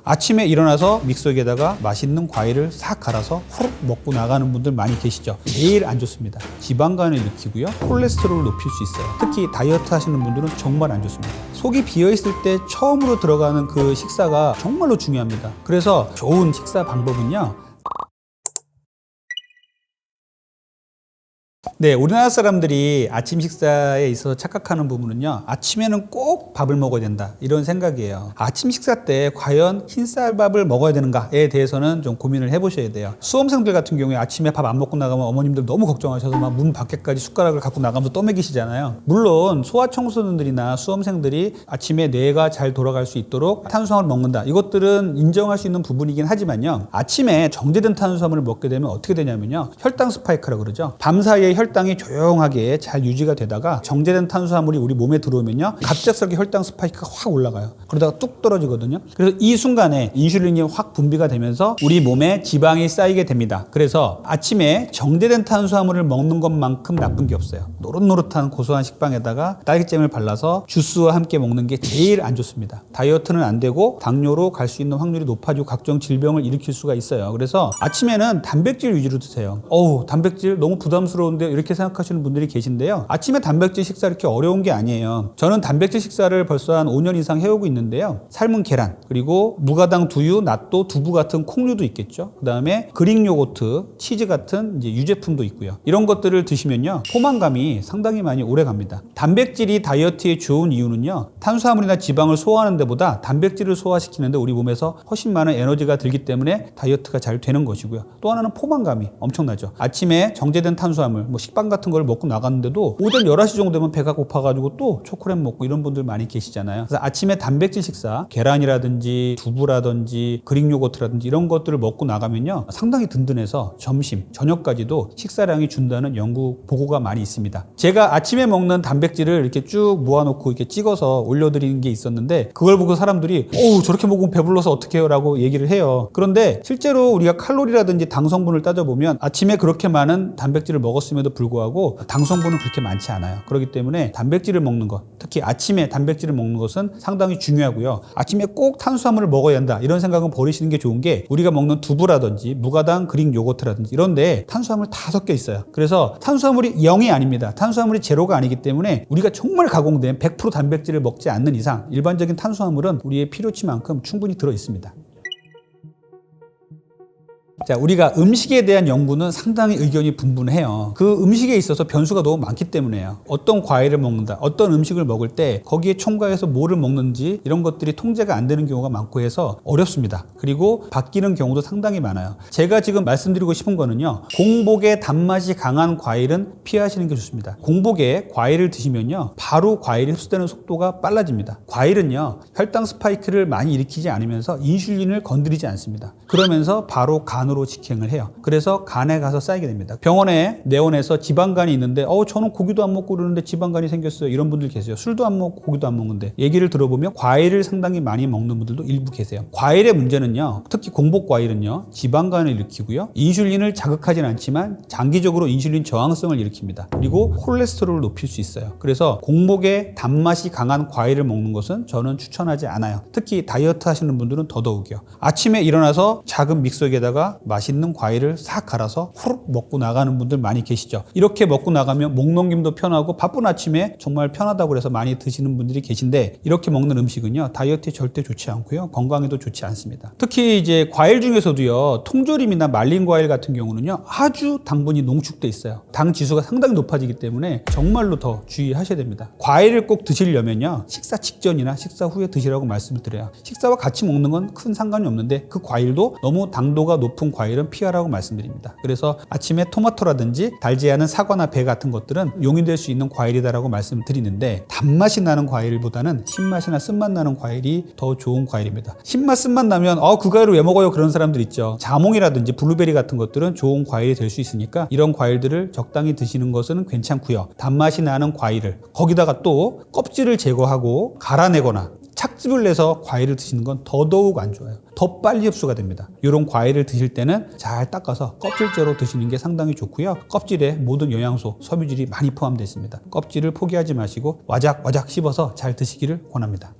아침에 일어나서 믹서기에다가 맛있는 과일을 싹 갈아서 후룩 먹고 나가는 분들 많이 계시죠. 제일 안 좋습니다. 지방간을 일으키고요, 콜레스테롤을 높일 수 있어요. 특히 다이어트 하시는 분들은 정말 안 좋습니다. 속이 비어있을 때 처음으로 들어가는 그 식사가 정말로 중요합니다. 그래서 좋은 식사 방법은요, 네, 우리나라 사람들이 아침 식사에 있어서 착각하는 부분은요, 아침에는 꼭 밥을 먹어야 된다, 이런 생각이에요. 아침 식사 때 과연 흰쌀밥을 먹어야 되는가에 대해서는 좀 고민을 해보셔야 돼요. 수험생들 같은 경우에 아침에 밥 안 먹고 나가면 어머님들 너무 걱정하셔서 막 문 밖에까지 숟가락을 갖고 나가면서 떠먹이시잖아요. 물론 소아청소년들이나 수험생들이 아침에 뇌가 잘 돌아갈 수 있도록 탄수화물을 먹는다, 이것들은 인정할 수 있는 부분이긴 하지만요, 아침에 정제된 탄수화물을 먹게 되면 어떻게 되냐면요, 혈당 스파이크라고 그러죠. 밤사이에 혈당이 조용하게 잘 유지가 되다가 정제된 탄수화물이 우리 몸에 들어오면요, 갑작스럽게 혈당 스파이크가 확 올라가요. 그러다가 뚝 떨어지거든요. 그래서 이 순간에 인슐린이 확 분비가 되면서 우리 몸에 지방이 쌓이게 됩니다. 그래서 아침에 정제된 탄수화물을 먹는 것만큼 나쁜 게 없어요. 노릇노릇한 고소한 식빵에다가 딸기잼을 발라서 주스와 함께 먹는 게 제일 안 좋습니다. 다이어트는 안 되고 당뇨로 갈 수 있는 확률이 높아지고 각종 질병을 일으킬 수가 있어요. 그래서 아침에는 단백질 위주로 드세요. 단백질 너무 부담스러운데 이렇게 생각하시는 분들이 계신데요, 아침에 단백질 식사 이렇게 어려운 게 아니에요. 저는 단백질 식사를 벌써 한 5년 이상 해오고 있는데요, 삶은 계란, 그리고 무가당 두유, 낫또, 두부 같은 콩류도 있겠죠. 그 다음에 그릭 요거트, 치즈 같은 이제 유제품도 있고요. 이런 것들을 드시면요, 포만감이 상당히 많이 오래 갑니다. 단백질이 다이어트에 좋은 이유는요, 탄수화물이나 지방을 소화하는 데보다 단백질을 소화시키는데 우리 몸에서 훨씬 많은 에너지가 들기 때문에 다이어트가 잘 되는 것이고요. 또 하나는 포만감이 엄청나죠. 아침에 정제된 탄수화물, 식빵 같은 걸 먹고 나갔는데도 오전 11시 정도 되면 배가 고파가지고 또 초콜릿 먹고 이런 분들 많이 계시잖아요. 그래서 아침에 단백질 식사, 계란이라든지 두부라든지 그릭 요거트라든지 이런 것들을 먹고 나가면요, 상당히 든든해서 점심, 저녁까지도 식사량이 준다는 연구 보고가 많이 있습니다. 제가 아침에 먹는 단백질을 이렇게 쭉 모아놓고 이렇게 찍어서 올려드리는 게 있었는데, 그걸 보고 사람들이 저렇게 먹으면 배불러서 어떡해요? 라고 얘기를 해요. 그런데 실제로 우리가 칼로리라든지 당 성분을 따져보면 아침에 그렇게 많은 단백질을 먹었음에도 불구하고 당 성분은 그렇게 많지 않아요. 그렇기 때문에 단백질을 먹는 것, 특히 아침에 단백질을 먹는 것은 상당히 중요하고요. 아침에 꼭 탄수화물을 먹어야 한다, 이런 생각은 버리시는 게 좋은 게, 우리가 먹는 두부라든지 무가당 그릭 요거트라든지 이런데 탄수화물 다 섞여 있어요. 그래서 탄수화물이 0이 아닙니다. 탄수화물이 제로가 아니기 때문에 우리가 정말 가공된 100% 단백질을 먹지 않는 이상 일반적인 탄수화물은 우리의 필요치만큼 충분히 들어 있습니다. 자, 우리가 음식에 대한 연구는 상당히 의견이 분분해요. 그 음식에 있어서 변수가 너무 많기 때문에요. 어떤 과일을 먹는다, 어떤 음식을 먹을 때 거기에 첨가해서 뭐를 먹는지 이런 것들이 통제가 안 되는 경우가 많고 해서 어렵습니다. 그리고 바뀌는 경우도 상당히 많아요. 제가 지금 말씀드리고 싶은 거는요, 공복에 단맛이 강한 과일은 피하시는 게 좋습니다. 공복에 과일을 드시면요, 바로 과일이 흡수되는 속도가 빨라집니다. 과일은요, 혈당 스파이크를 많이 일으키지 않으면서 인슐린을 건드리지 않습니다. 그러면서 바로 간으로 직행을 해요. 그래서 간에 가서 쌓이게 됩니다. 병원에 내원해서 지방간이 있는데 저는 고기도 안 먹고 그러는데 지방간이 생겼어요, 이런 분들 계세요. 술도 안 먹고 고기도 안 먹는데. 얘기를 들어보면 과일을 상당히 많이 먹는 분들도 일부 계세요. 과일의 문제는요, 특히 공복 과일은요, 지방간을 일으키고요, 인슐린을 자극하진 않지만 장기적으로 인슐린 저항성을 일으킵니다. 그리고 콜레스테롤을 높일 수 있어요. 그래서 공복에 단맛이 강한 과일을 먹는 것은 저는 추천하지 않아요. 특히 다이어트 하시는 분들은 더더욱이요. 아침에 일어나서 작은 믹서기에다가 맛있는 과일을 싹 갈아서 후룩 먹고 나가는 분들 많이 계시죠. 이렇게 먹고 나가면 목 넘김도 편하고 바쁜 아침에 정말 편하다고 해서 많이 드시는 분들이 계신데, 이렇게 먹는 음식은요, 다이어트에 절대 좋지 않고요, 건강에도 좋지 않습니다. 특히 이제 과일 중에서도요, 통조림이나 말린 과일 같은 경우는요, 아주 당분이 농축돼 있어요. 당 지수가 상당히 높아지기 때문에 정말로 더 주의하셔야 됩니다. 과일을 꼭 드시려면요, 식사 직전이나 식사 후에 드시라고 말씀을 드려요. 식사와 같이 먹는 건 큰 상관이 없는데 그 과일도 너무 당도가 높은 과일은 피하라고 말씀드립니다. 그래서 아침에 토마토라든지 달지 않은 사과나 배 같은 것들은 용이될 수 있는 과일이다라고 말씀드리는데, 단맛이 나는 과일보다는 신맛이나 쓴맛 나는 과일이 더 좋은 과일입니다. 신맛 쓴맛 나면 그 과일을 왜 먹어요? 그런 사람들 있죠. 자몽이라든지 블루베리 같은 것들은 좋은 과일이 될 수 있으니까 이런 과일들을 적당히 드시는 것은 괜찮고요. 단맛이 나는 과일을 거기다가 또 껍질을 제거하고 갈아내거나 착즙을 내서 과일을 드시는 건 더더욱 안 좋아요. 더 빨리 흡수가 됩니다. 이런 과일을 드실 때는 잘 닦아서 껍질째로 드시는 게 상당히 좋고요. 껍질에 모든 영양소, 섬유질이 많이 포함되어 있습니다. 껍질을 포기하지 마시고 와작와작 씹어서 잘 드시기를 권합니다.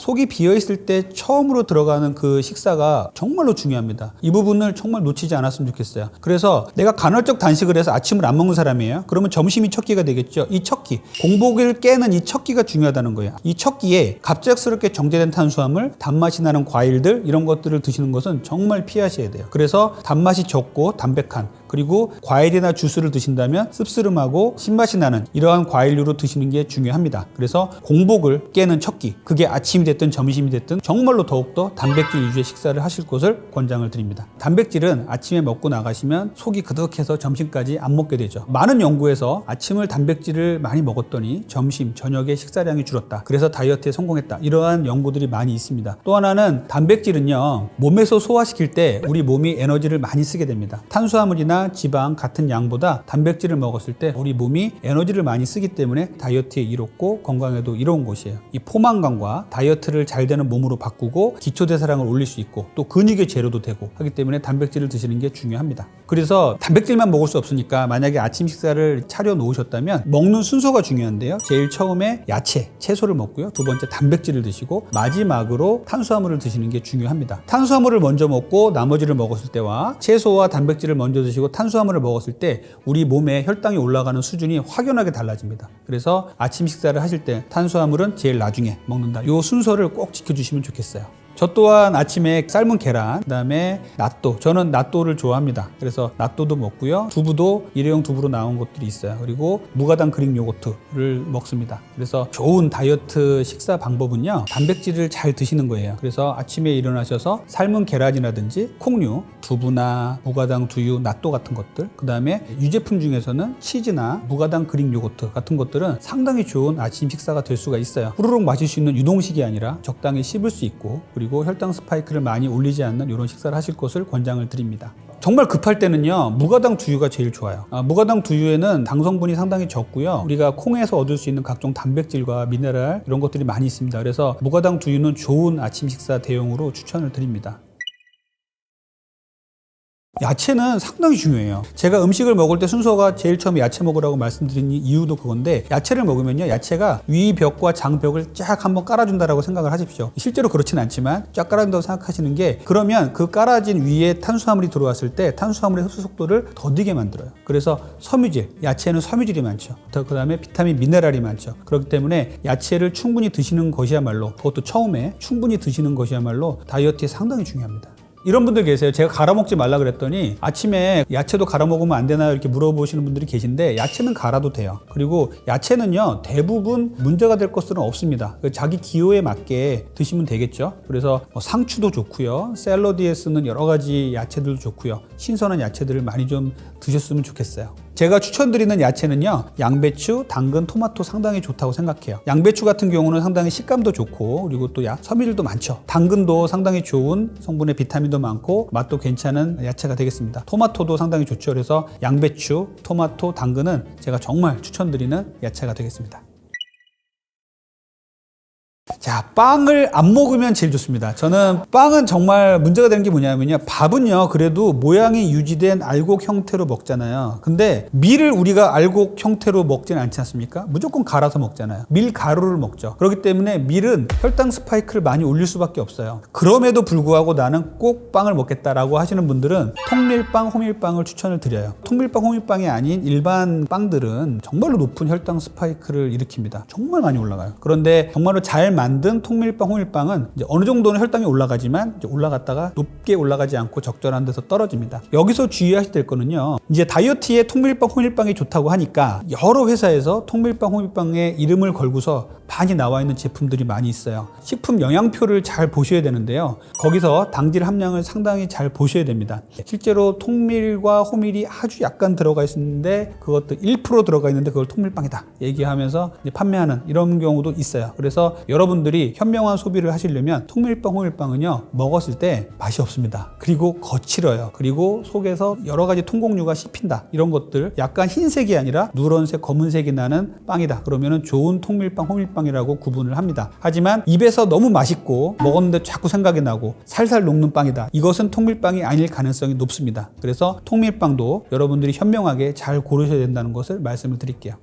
속이 비어있을 때 처음으로 들어가는 그 식사가 정말로 중요합니다. 이 부분을 정말 놓치지 않았으면 좋겠어요. 그래서 내가 간헐적 단식을 해서 아침을 안 먹는 사람이에요. 그러면 점심이 첫 끼가 되겠죠. 이 첫 끼, 공복을 깨는 이 첫 끼가 중요하다는 거예요. 이 첫 끼에 갑작스럽게 정제된 탄수화물, 단맛이 나는 과일들 이런 것들을 드시는 것은 정말 피하셔야 돼요. 그래서 단맛이 적고 담백한, 그리고 과일이나 주스를 드신다면 씁쓸음하고 신맛이 나는 이러한 과일류로 드시는 게 중요합니다. 그래서 공복을 깨는 첫 끼, 그게 아침이 됐든 점심이 됐든 정말로 더욱더 단백질 위주의 식사를 하실 것을 권장을 드립니다. 단백질은 아침에 먹고 나가시면 속이 그득해서 점심까지 안 먹게 되죠. 많은 연구에서 아침을 단백질을 많이 먹었더니 점심, 저녁에 식사량이 줄었다. 그래서 다이어트에 성공했다. 이러한 연구들이 많이 있습니다. 또 하나는 단백질은요, 몸에서 소화시킬 때 우리 몸이 에너지를 많이 쓰게 됩니다. 탄수화물이나 지방 같은 양보다 단백질을 먹었을 때 우리 몸이 에너지를 많이 쓰기 때문에 다이어트에 이롭고 건강에도 이로운 것이에요. 이 포만감과 다이어트를 잘 되는 몸으로 바꾸고 기초대사량을 올릴 수 있고 또 근육의 재료도 되고 하기 때문에 단백질을 드시는 게 중요합니다. 그래서 단백질만 먹을 수 없으니까 만약에 아침 식사를 차려 놓으셨다면 먹는 순서가 중요한데요. 제일 처음에 야채, 채소를 먹고요. 두 번째 단백질을 드시고 마지막으로 탄수화물을 드시는 게 중요합니다. 탄수화물을 먼저 먹고 나머지를 먹었을 때와 채소와 단백질을 먼저 드시고 탄수화물을 먹었을 때 우리 몸에 혈당이 올라가는 수준이 확연하게 달라집니다. 그래서 아침 식사를 하실 때 탄수화물은 제일 나중에 먹는다. 이 순서를 꼭 지켜주시면 좋겠어요. 저 또한 아침에 삶은 계란, 그 다음에 낫또, 저는 낫또를 좋아합니다. 그래서 낫또도 먹고요. 두부도 일회용 두부로 나온 것들이 있어요. 그리고 무가당 그릭 요거트를 먹습니다. 그래서 좋은 다이어트 식사 방법은요, 단백질을 잘 드시는 거예요. 그래서 아침에 일어나셔서 삶은 계란이라든지 콩류, 두부나 무가당 두유, 낫또 같은 것들, 그 다음에 유제품 중에서는 치즈나 무가당 그릭 요거트 같은 것들은 상당히 좋은 아침 식사가 될 수가 있어요. 후루룩 마실 수 있는 유동식이 아니라 적당히 씹을 수 있고, 그리고 혈당 스파이크를 많이 올리지 않는 이런 식사를 하실 것을 권장을 드립니다. 정말 급할 때는요, 무가당 두유가 제일 좋아요. 무가당 두유에는 당 성분이 상당히 적고요. 우리가 콩에서 얻을 수 있는 각종 단백질과 미네랄 이런 것들이 많이 있습니다. 그래서 무가당 두유는 좋은 아침 식사 대용으로 추천을 드립니다. 야채는 상당히 중요해요. 제가 음식을 먹을 때 순서가 제일 처음에 야채 먹으라고 말씀드린 이유도 그건데, 야채를 먹으면요, 야채가 위벽과 장벽을 쫙 한번 깔아준다라고 생각을 하십시오. 실제로 그렇진 않지만 쫙 깔아준다고 생각하시는 게, 그러면 그 깔아진 위에 탄수화물이 들어왔을 때 탄수화물의 흡수 속도를 더디게 만들어요. 그래서 섬유질, 야채는 섬유질이 많죠. 그 다음에 비타민, 미네랄이 많죠. 그렇기 때문에 야채를 충분히 드시는 것이야말로, 그것도 처음에 충분히 드시는 것이야말로 다이어트에 상당히 중요합니다. 이런 분들 계세요. 제가 갈아 먹지 말라 그랬더니 아침에 야채도 갈아 먹으면 안 되나요? 이렇게 물어보시는 분들이 계신데, 야채는 갈아도 돼요. 그리고 야채는요, 대부분 문제가 될 것은 없습니다. 자기 기호에 맞게 드시면 되겠죠. 그래서 상추도 좋고요, 샐러드에 쓰는 여러 가지 야채들도 좋고요, 신선한 야채들을 많이 좀 드셨으면 좋겠어요. 제가 추천드리는 야채는요, 양배추, 당근, 토마토 상당히 좋다고 생각해요. 양배추 같은 경우는 상당히 식감도 좋고, 그리고 또 섬유질도 많죠. 당근도 상당히 좋은 성분의 비타민도 많고 맛도 괜찮은 야채가 되겠습니다. 토마토도 상당히 좋죠. 그래서 양배추, 토마토, 당근은 제가 정말 추천드리는 야채가 되겠습니다. 자, 빵을 안 먹으면 제일 좋습니다. 저는 빵은 정말 문제가 되는 게 뭐냐면요, 밥은요 그래도 모양이 유지된 알곡 형태로 먹잖아요. 근데 밀을 우리가 알곡 형태로 먹지는 않지 않습니까? 무조건 갈아서 먹잖아요. 밀 가루를 먹죠. 그렇기 때문에 밀은 혈당 스파이크를 많이 올릴 수밖에 없어요. 그럼에도 불구하고 나는 꼭 빵을 먹겠다라고 하시는 분들은 통밀빵, 호밀빵을 추천을 드려요. 통밀빵, 호밀빵이 아닌 일반 빵들은 정말로 높은 혈당 스파이크를 일으킵니다. 정말 많이 올라가요. 그런데 정말로 잘 만든 통밀빵, 호밀빵은 이제 어느 정도는 혈당이 올라가지만 이제 올라갔다가 높게 올라가지 않고 적절한 데서 떨어집니다. 여기서 주의하셔야 될 거는요, 이제 다이어트에 통밀빵, 호밀빵이 좋다고 하니까 여러 회사에서 통밀빵, 호밀빵의 이름을 걸고서 많이 나와 있는 제품들이 많이 있어요. 식품 영양표를 잘 보셔야 되는데요, 거기서 당질 함량을 상당히 잘 보셔야 됩니다. 실제로 통밀과 호밀이 아주 약간 들어가 있는데 그것도 1% 들어가 있는데 그걸 통밀빵이다 얘기하면서 판매하는 이런 경우도 있어요. 그래서 여러분들이 현명한 소비를 하시려면 통밀빵, 호밀빵은요 먹었을 때 맛이 없습니다. 그리고 거칠어요. 그리고 속에서 여러 가지 통곡류가 씹힌다. 이런 것들, 약간 흰색이 아니라 누런색, 검은색이 나는 빵이다. 그러면은 좋은 통밀빵, 호밀빵이라고 구분을 합니다. 하지만 입에서 너무 맛있고 먹었는데 자꾸 생각이 나고 살살 녹는 빵이다. 이것은 통밀빵이 아닐 가능성이 높습니다. 그래서 통밀빵도 여러분들이 현명하게 잘 고르셔야 된다는 것을 말씀을 드릴게요.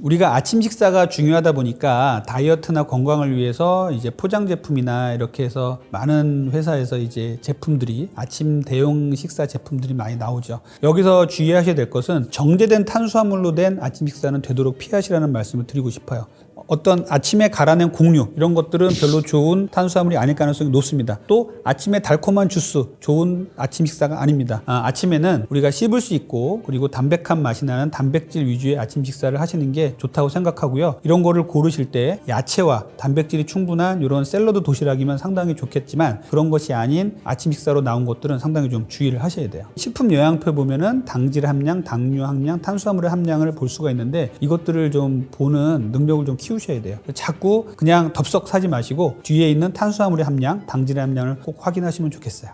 우리가 아침 식사가 중요하다 보니까 다이어트나 건강을 위해서 이제 포장 제품이나 이렇게 해서 많은 회사에서 이제 제품들이 아침 대용 식사 제품들이 많이 나오죠. 여기서 주의하셔야 될 것은 정제된 탄수화물로 된 아침 식사는 되도록 피하시라는 말씀을 드리고 싶어요. 어떤 아침에 갈아낸 곡류 이런 것들은 별로 좋은 탄수화물이 아닐 가능성이 높습니다. 또 아침에 달콤한 주스 좋은 아침 식사가 아닙니다. 아침에는 우리가 씹을 수 있고 그리고 담백한 맛이 나는 단백질 위주의 아침 식사를 하시는 게 좋다고 생각하고요. 이런 거를 고르실 때 야채와 단백질이 충분한 이런 샐러드 도시락이면 상당히 좋겠지만 그런 것이 아닌 아침 식사로 나온 것들은 상당히 좀 주의를 하셔야 돼요. 식품 영양표 보면은 당질 함량, 당류 함량, 탄수화물의 함량을 볼 수가 있는데 이것들을 좀 보는 능력을 좀 키우셔야 돼요. 자꾸 그냥 덥석 사지 마시고 뒤에 있는 탄수화물의 함량, 당질의 함량을 꼭 확인하시면 좋겠어요.